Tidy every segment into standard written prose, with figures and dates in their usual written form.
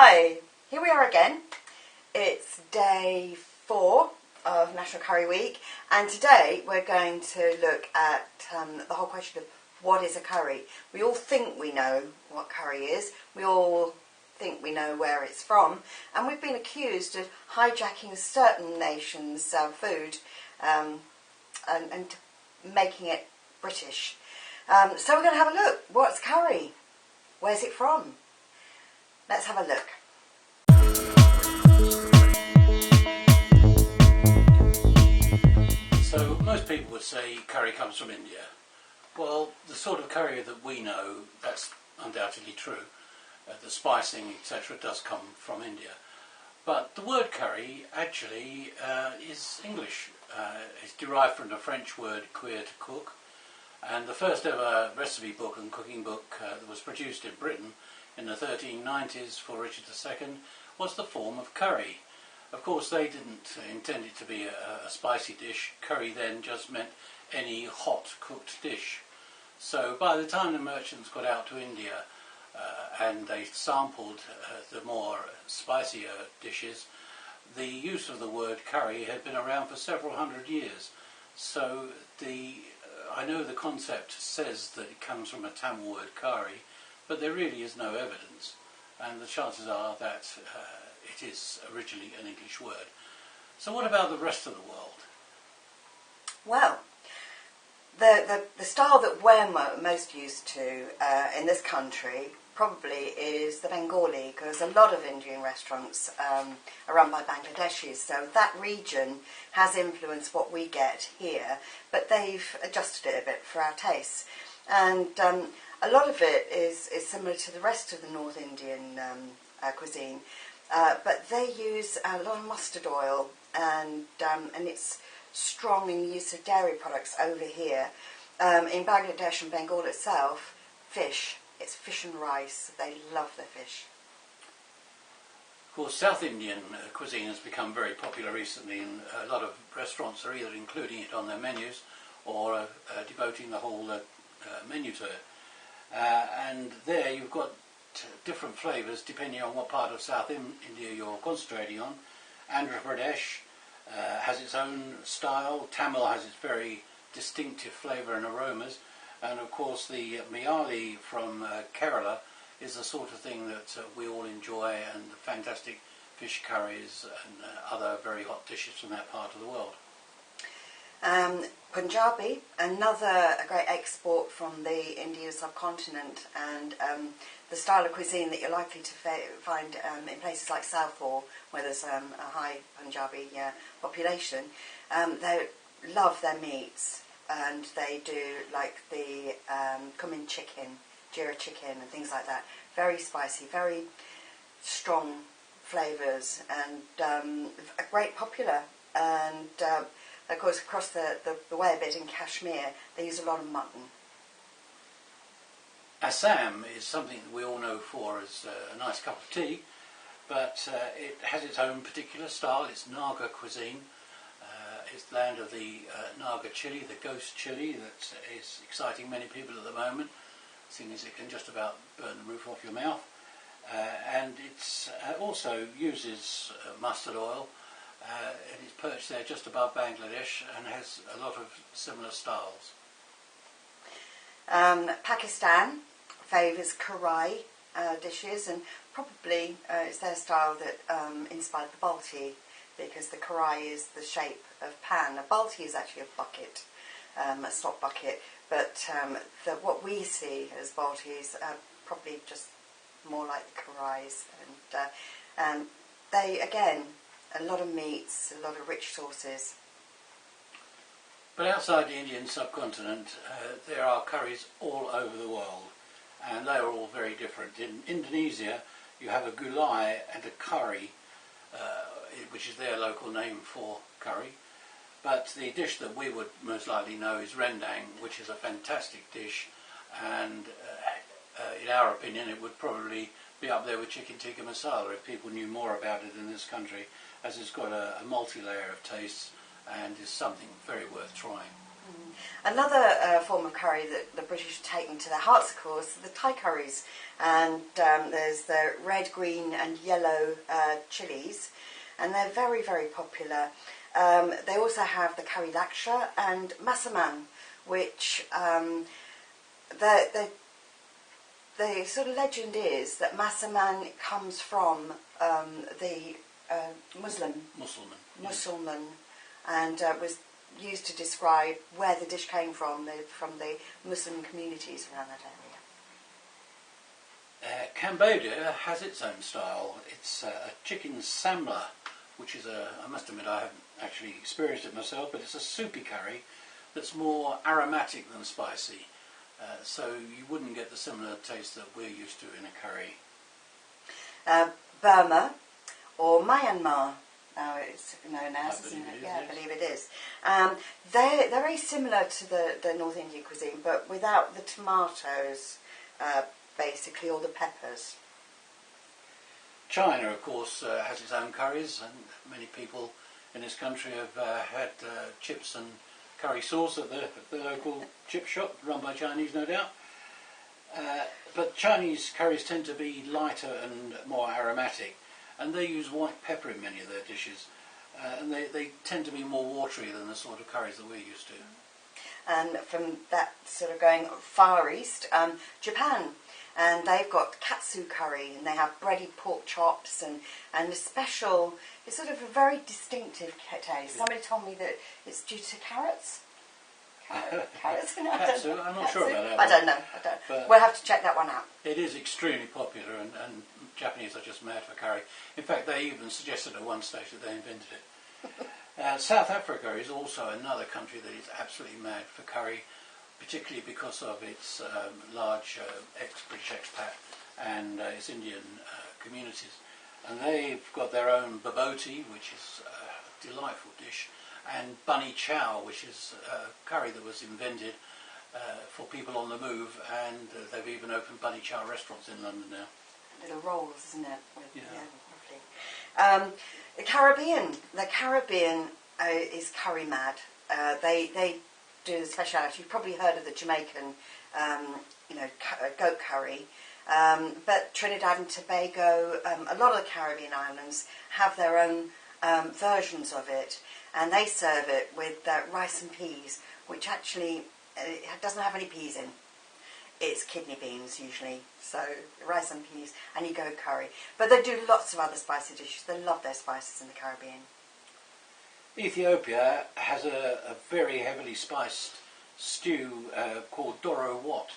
Hi, here we are again. It's day 4 of National Curry Week, and today we're going to look at the whole question of what is a curry. We all think we know what curry is, we all think we know where it's from, and we've been accused of hijacking certain nations' food and making it British. So we're going to have a look. What's curry? Where's it from? Let's have a look. So most people would say curry comes from India. Well, the sort of curry that we know, that's undoubtedly true. The spicing, etc., does come from India. But the word curry actually is English. It's derived from the French word cuire, to cook. And the first ever recipe book and cooking book that was produced in Britain in the 1390s for Richard II was the form of curry. Of course, they didn't intend it to be a spicy dish. Curry then just meant any hot cooked dish. So by the time the merchants got out to India and they sampled the more spicier dishes, the use of the word curry had been around for several hundred years. So I know the concept says that it comes from a Tamil word curry, but there really is no evidence, and the chances are that it is originally an English word. So what about the rest of the world? Well, the style that we're most used to in this country probably is the Bengali, because a lot of Indian restaurants are run by Bangladeshis, so that region has influenced what we get here, but they've adjusted it a bit for our tastes. And a lot of it is similar to the rest of the North Indian cuisine, but they use a lot of mustard oil, and it's strong in the use of dairy products over here. In Bangladesh and Bengal itself, fish. It's fish and rice. They love their fish. Of course, South Indian cuisine has become very popular recently, and a lot of restaurants are either including it on their menus or devoting the whole menu to it. And there you've got different flavours depending on what part of South India you're concentrating on. Andhra Pradesh has its own style. Tamil has its very distinctive flavour and aromas. And of course the Mayali from Kerala is the sort of thing that we all enjoy, and fantastic fish curries and other very hot dishes from that part of the world. Punjabi, another great export from the Indian subcontinent, and the style of cuisine that you're likely to find in places like Southall, where there's a high Punjabi population. They love their meats, and they do like the cumin chicken, jeera chicken and things like that. Very spicy, very strong flavours, and great popular. And of course, across the way a bit in Kashmir, they use a lot of mutton. Assam is something that we all know for as a nice cup of tea, but it has its own particular style. It's Naga cuisine. It's the land of the Naga chili, the ghost chili, that is exciting many people at the moment, seeing as it can just about burn the roof off your mouth. And it also uses mustard oil. It is perched there just above Bangladesh and has a lot of similar styles. Pakistan favours karai dishes, and probably it's their style that inspired the balti, because the karai is the shape of pan. A balti is actually a bucket, a stock bucket, but what we see as baltis are probably just more like the karais, and they, again, a lot of meats, a lot of rich sauces. But outside the Indian subcontinent, there are curries all over the world, and they are all very different. In Indonesia, you have a gulai and a curry, which is their local name for curry. But the dish that we would most likely know is rendang, which is a fantastic dish, and in our opinion it would probably be up there with chicken tikka masala if people knew more about it in this country, as it's got a multi-layer of tastes and is something very worth trying. Another form of curry that the British have taken to their hearts, of course, are the Thai curries. And there's the red, green and yellow chilies, and they're very, very popular. They also have the curry laksha and masaman, which the sort of legend is that masaman comes from the Muslim, and was used to describe where the dish came from the Muslim communities around that area. Cambodia has its own style. It's a chicken samla, which is I must admit I haven't actually experienced it myself, but it's a soupy curry that's more aromatic than spicy. So you wouldn't get the similar taste that we're used to in a curry. Burma, or Myanmar, now it's known as, isn't it? Yeah, I believe it is. They're very similar to the North Indian cuisine, but without the tomatoes, basically, or the peppers. China, of course, has its own curries, and many people in this country have had chips and curry sauce at the local chip shop, run by Chinese, no doubt. But Chinese curries tend to be lighter and more aromatic, and they use white pepper in many of their dishes, and they tend to be more watery than the sort of curries that we're used to. And from that sort of going far east, Japan, and they've got katsu curry, and they have breaded pork chops and a special, it's sort of a very distinctive taste. Somebody told me that it's due to carrots. Carrots? Katsu, I'm not sure about that. I don't know. We'll have to check that one out. It is extremely popular, and Japanese are just mad for curry. In fact, they even suggested at one stage that they invented it. South Africa is also another country that is absolutely mad for curry, particularly because of its large ex-British expat and its Indian communities. And they've got their own baboti, which is a delightful dish, and bunny chow, which is a curry that was invented for people on the move, and they've even opened bunny chow restaurants in London now. Little rolls, isn't it? Yeah. Lovely. The Caribbean is curry mad. They do the speciality. You've probably heard of the Jamaican, goat curry. But Trinidad and Tobago, a lot of the Caribbean islands have their own versions of it, and they serve it with rice and peas, which actually doesn't have any peas in. It's kidney beans usually, so rice and peas, and you go curry. But they do lots of other spicy dishes. They love their spices in the Caribbean. Ethiopia has a very heavily spiced stew called Doro Wat,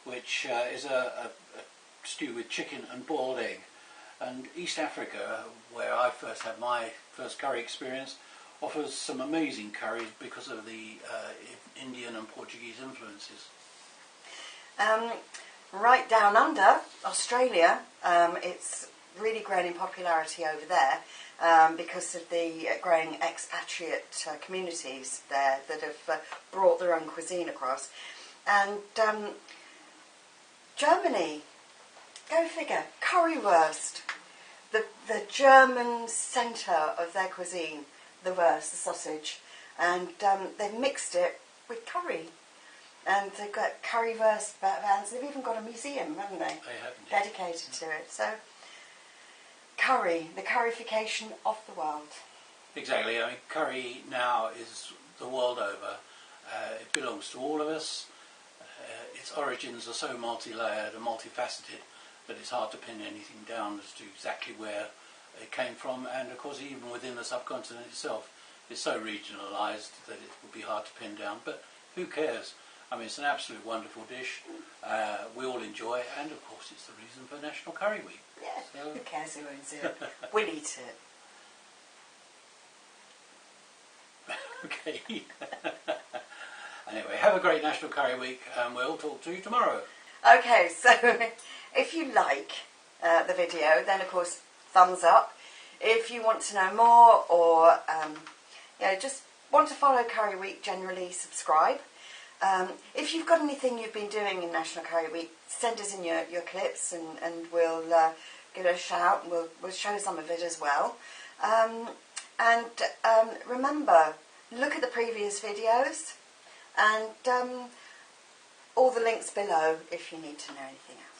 which is a stew with chicken and boiled egg. And East Africa, where I first had my first curry experience, offers some amazing curries because of the Indian and Portuguese influences. Right down under, Australia, it's really grown in popularity over there because of the growing expatriate communities there that have brought their own cuisine across. And Germany, go figure, currywurst, the German centre of their cuisine, the wurst, the sausage, and they've mixed it with curry. And they've got currywurst vans. They've even got a museum, haven't they? They have. Dedicated to it. So, curry, the curryfication of the world. Exactly. I mean, curry now is the world over. It belongs to all of us. Its origins are so multi-layered and multifaceted that it's hard to pin anything down as to exactly where it came from. And of course, even within the subcontinent itself, it's so regionalised that it would be hard to pin down. But who cares? I mean, it's an absolute wonderful dish. We all enjoy it, and of course, it's the reason for National Curry Week. Yeah, so. Who cares who owns it? We'll eat it. Okay. Anyway, have a great National Curry Week, and we'll talk to you tomorrow. Okay, so if you like the video, then of course, thumbs up. If you want to know more, or just want to follow Curry Week generally, subscribe. If you've got anything you've been doing in National Curry Week, send us in your clips, and we'll give it a shout, and we'll show some of it as well. And remember, look at the previous videos. And all the links below if you need to know anything else.